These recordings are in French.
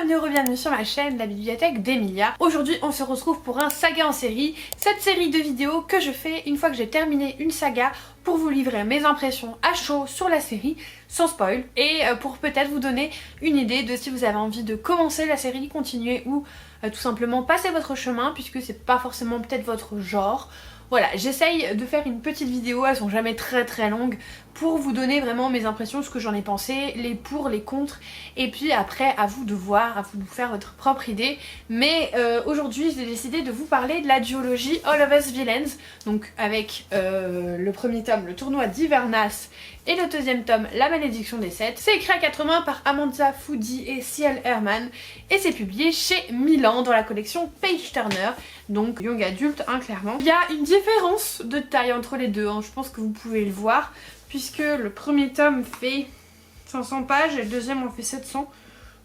bienvenue sur ma chaîne La Bibliothèque d'Emilia. Aujourd'hui on se retrouve pour un saga en série, cette série de vidéos que je fais une fois que j'ai terminé une saga pour vous livrer mes impressions à chaud sur la série sans spoil et pour peut-être vous donner une idée de si vous avez envie de commencer la série, continuer ou tout simplement passer votre chemin puisque c'est pas forcément peut-être votre genre. Voilà, j'essaye de faire une petite vidéo, elles sont jamais très longues, pour vous donner vraiment mes impressions, ce que j'en ai pensé, les pour, les contre, et puis après à vous de voir, à vous de vous faire votre propre idée. Mais aujourd'hui j'ai décidé de vous parler de la duologie All of Us Villains, donc avec le premier tome, le tournoi d'Hivernas, et le deuxième tome, La Malédiction des Sept. C'est écrit à 4 mains par Amanda Foody et C.L. Herman, et c'est publié chez Milan dans la collection Page Turner, donc young adulte hein, clairement. Il y a une différence de taille entre les deux, hein, je pense que vous pouvez le voir, puisque le premier tome fait 500 pages et le deuxième en fait 700.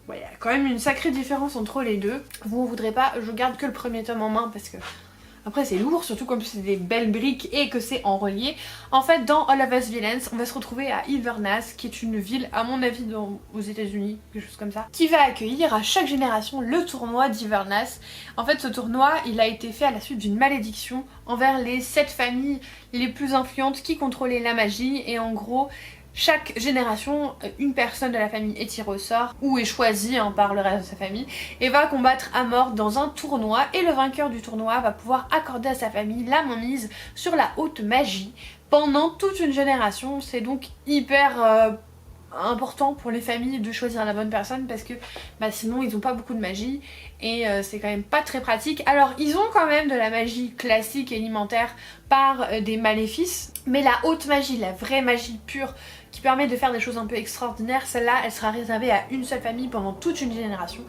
Ouais, il y a quand même une sacrée différence entre les deux. Vous ne voudrez pas, je garde que le premier tome en main parce que après c'est lourd, surtout comme c'est des belles briques et que c'est en relié. En fait dans All of Us Villains, on va se retrouver à Hivernas, qui est une ville à mon avis aux États-Unis, quelque chose comme ça, qui va accueillir à chaque génération le tournoi d'Hivernas. En fait ce tournoi il a été fait à la suite d'une malédiction envers les 7 familles les plus influentes qui contrôlaient la magie, et en gros chaque génération, une personne de la famille est tirée au sort ou est choisie hein, par le reste de sa famille et va combattre à mort dans un tournoi, et le vainqueur du tournoi va pouvoir accorder à sa famille la mainmise sur la haute magie pendant toute une génération. C'est donc hyper important pour les familles de choisir la bonne personne parce que sinon ils ont pas beaucoup de magie et c'est quand même pas très pratique. Alors ils ont quand même de la magie classique et élémentaire par des maléfices, mais la haute magie, la vraie magie pure qui permet de faire des choses un peu extraordinaires, celle-là elle sera réservée à une seule famille pendant toute une génération.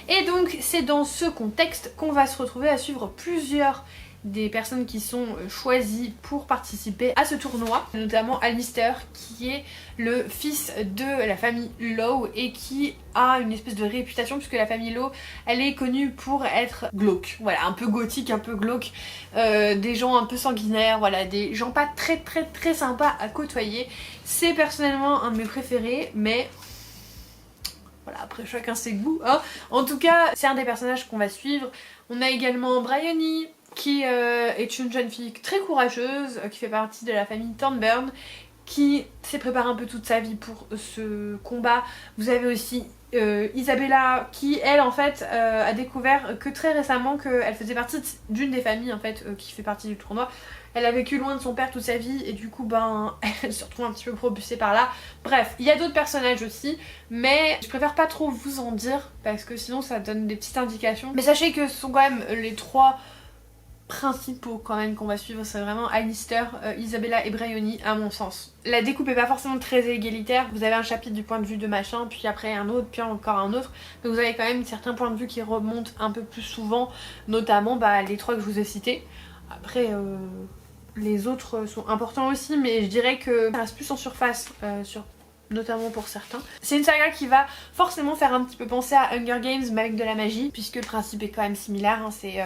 Et donc c'est dans ce contexte qu'on va se retrouver à suivre plusieurs des personnes qui sont choisies pour participer à ce tournoi, notamment Alistair qui est le fils de la famille Lowe et qui a une espèce de réputation puisque la famille Lowe elle est connue pour être glauque, voilà, un peu gothique, un peu glauque, des gens un peu sanguinaires, voilà, des gens pas très sympas à côtoyer. C'est personnellement un de mes préférés, mais voilà, après chacun ses goûts hein. En tout cas c'est un des personnages qu'on va suivre. On a également Bryony qui est une jeune fille très courageuse, qui fait partie de la famille Thornburn, qui s'est préparée un peu toute sa vie pour ce combat. Vous avez aussi Isabella qui elle en fait a découvert que très récemment qu'elle faisait partie d'une des familles en fait qui fait partie du tournoi. Elle a vécu loin de son père toute sa vie et du coup elle se retrouve un petit peu propulsée par là. Bref, il y a d'autres personnages aussi, mais je préfère pas trop vous en dire parce que sinon ça donne des petites indications. Mais sachez que ce sont quand même les trois principaux quand même qu'on va suivre, c'est vraiment Alistair, Isabella et Bryony à mon sens. La découpe est pas forcément très égalitaire, vous avez un chapitre du point de vue de machin, puis après un autre, puis encore un autre, donc vous avez quand même certains points de vue qui remontent un peu plus souvent, notamment les trois que je vous ai cités. Après les autres sont importants aussi, mais je dirais que ça reste plus en surface notamment pour certains. C'est une saga qui va forcément faire un petit peu penser à Hunger Games mais avec de la magie, puisque le principe est quand même similaire, hein, c'est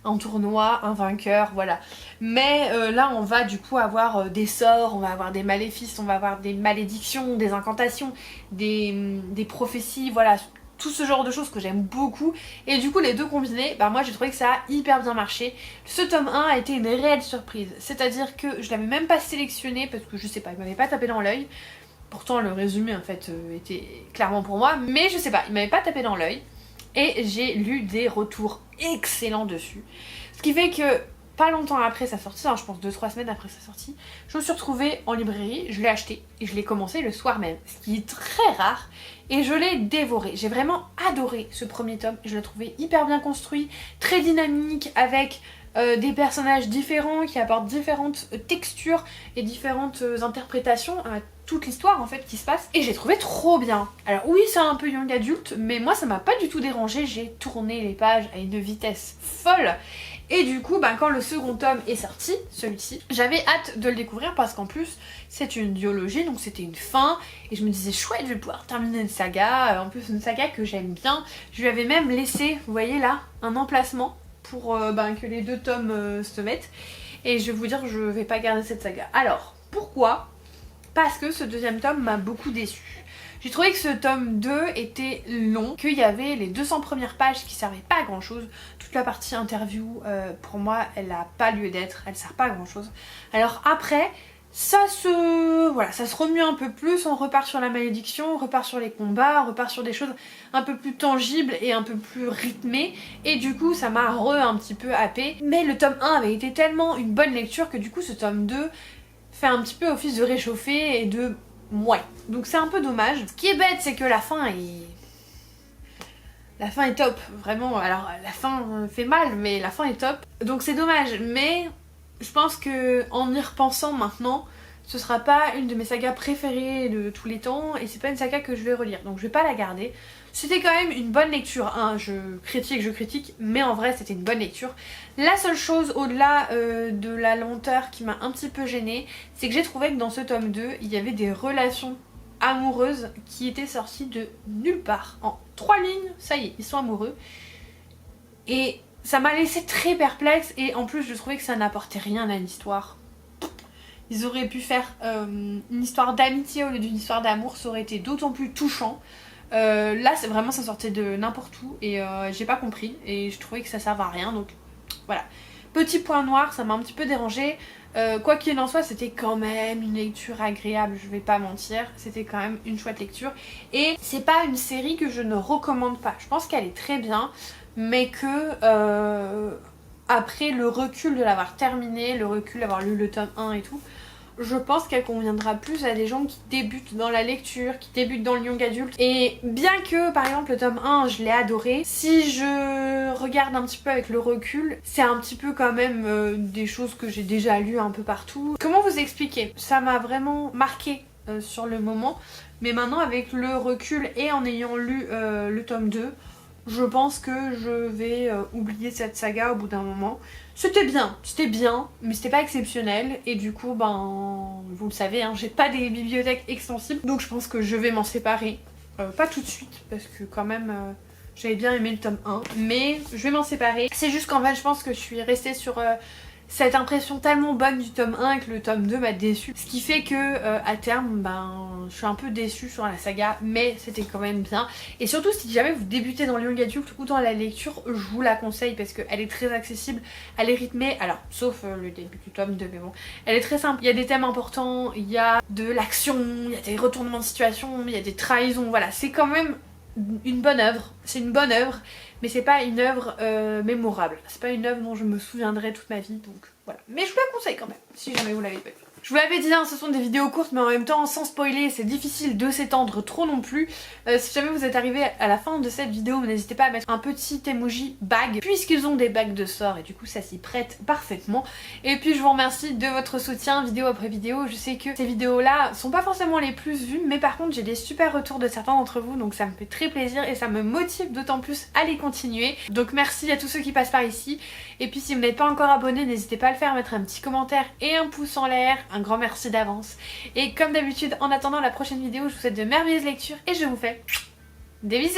un tournoi, un vainqueur, voilà. Mais là on va du coup avoir des sorts, on va avoir des maléfices, on va avoir des malédictions, des incantations, des prophéties, voilà. Tout ce genre de choses que j'aime beaucoup, et du coup les deux combinés, moi j'ai trouvé que ça a hyper bien marché. Ce tome 1 a été une réelle surprise, c'est-à-dire que je l'avais même pas sélectionné parce que je sais pas, il m'avait pas tapé dans l'œil. Pourtant le résumé en fait était clairement pour moi, mais je sais pas, il m'avait pas tapé dans l'œil. Et j'ai lu des retours excellents dessus. Ce qui fait que pas longtemps après sa sortie, je pense 2-3 semaines après sa sortie, je me suis retrouvée en librairie, je l'ai acheté et je l'ai commencé le soir même, ce qui est très rare, et je l'ai dévoré. J'ai vraiment adoré ce premier tome, je l'ai trouvé hyper bien construit, très dynamique, avec des personnages différents qui apportent différentes textures et différentes interprétations à toute l'histoire en fait qui se passe, et j'ai trouvé trop bien. Alors oui c'est un peu young adulte, mais moi ça m'a pas du tout dérangé, j'ai tourné les pages à une vitesse folle. Et du coup quand le second tome est sorti, celui-ci, j'avais hâte de le découvrir parce qu'en plus c'est une duologie, donc c'était une fin, et je me disais chouette, je vais pouvoir terminer une saga, en plus une saga que j'aime bien. Je lui avais même laissé, vous voyez là, un emplacement pour que les deux tomes se mettent, et je vais vous dire que je vais pas garder cette saga. Alors pourquoi ? Parce que ce deuxième tome m'a beaucoup déçue. J'ai trouvé que ce tome 2 était long, qu'il y avait les 200 premières pages qui servaient pas à grand chose. Toute la partie interview, pour moi, elle n'a pas lieu d'être, elle sert pas à grand chose. Alors après, ça se remue un peu plus, on repart sur la malédiction, on repart sur les combats, on repart sur des choses un peu plus tangibles et un peu plus rythmées, et du coup ça m'a un petit peu happée. Mais le tome 1 avait été tellement une bonne lecture que du coup ce tome 2 fait un petit peu office de réchauffé et de ouais. Donc c'est un peu dommage. Ce qui est bête, c'est que la fin est top, vraiment. Alors la fin fait mal, mais la fin est top. Donc c'est dommage, mais je pense que en y repensant maintenant, ce sera pas une de mes sagas préférées de tous les temps et c'est pas une saga que je vais relire, donc je vais pas la garder. C'était quand même une bonne lecture, hein. Je critique, mais en vrai c'était une bonne lecture. La seule chose au-delà de la lenteur qui m'a un petit peu gênée, c'est que j'ai trouvé que dans ce tome 2, il y avait des relations amoureuses qui étaient sorties de nulle part. En 3 lignes, ça y est, ils sont amoureux. Et ça m'a laissé très perplexe et en plus je trouvais que ça n'apportait rien à l'histoire. Ils auraient pu faire une histoire d'amitié au lieu d'une histoire d'amour, ça aurait été d'autant plus touchant. Là c'est vraiment, ça sortait de n'importe où et j'ai pas compris et je trouvais que ça servait à rien, donc voilà. Petit point noir, ça m'a un petit peu dérangé. Quoi qu'il en soit, c'était quand même une lecture agréable, je vais pas mentir. C'était quand même une chouette lecture. Et c'est pas une série que je ne recommande pas. Je pense qu'elle est très bien, mais que après le recul de l'avoir terminé, le recul d'avoir lu le tome 1 et tout, je pense qu'elle conviendra plus à des gens qui débutent dans la lecture, qui débutent dans le young adulte. Et bien que par exemple le tome 1 je l'ai adoré, si je regarde un petit peu avec le recul, c'est un petit peu quand même des choses que j'ai déjà lues un peu partout. Comment vous expliquer? Ça m'a vraiment marqué sur le moment, mais maintenant avec le recul et en ayant lu le tome 2, je pense que je vais oublier cette saga au bout d'un moment. C'était bien, mais c'était pas exceptionnel. Et du coup, ben, vous le savez, hein, j'ai pas des bibliothèques extensibles. Donc je pense que je vais m'en séparer. Pas tout de suite, parce que quand même, j'avais bien aimé le tome 1. Mais je vais m'en séparer. C'est juste qu'en fait, je pense que je suis restée sur cette impression tellement bonne du tome 1 que le tome 2 m'a déçue. Ce qui fait que à terme, ben, je suis un peu déçue sur la saga, mais c'était quand même bien. Et surtout si jamais vous débutez dans le young adulte ou dans la lecture, je vous la conseille parce qu'elle est très accessible, elle est rythmée, alors sauf le début du tome 2, mais bon, elle est très simple. Il y a des thèmes importants, il y a de l'action, il y a des retournements de situation, il y a des trahisons, voilà, c'est quand même une bonne œuvre, c'est une bonne œuvre, mais c'est pas une œuvre mémorable, c'est pas une œuvre dont je me souviendrai toute ma vie, donc voilà. Mais je vous la conseille quand même, si jamais vous l'avez pas vu. Je vous l'avais dit, hein, ce sont des vidéos courtes mais en même temps sans spoiler, c'est difficile de s'étendre trop non plus. Si jamais vous êtes arrivé à la fin de cette vidéo, n'hésitez pas à mettre un petit emoji bague, puisqu'ils ont des bagues de sort et du coup ça s'y prête parfaitement. Et puis je vous remercie de votre soutien vidéo après vidéo. Je sais que ces vidéos là sont pas forcément les plus vues, mais par contre j'ai des super retours de certains d'entre vous, donc ça me fait très plaisir et ça me motive d'autant plus à les continuer. Donc merci à tous ceux qui passent par ici. Et puis si vous n'êtes pas encore abonné, n'hésitez pas à le faire, mettre un petit commentaire et un pouce en l'air. Un grand merci d'avance. Et comme d'habitude, en attendant la prochaine vidéo, je vous souhaite de merveilleuses lectures et je vous fais des bisous.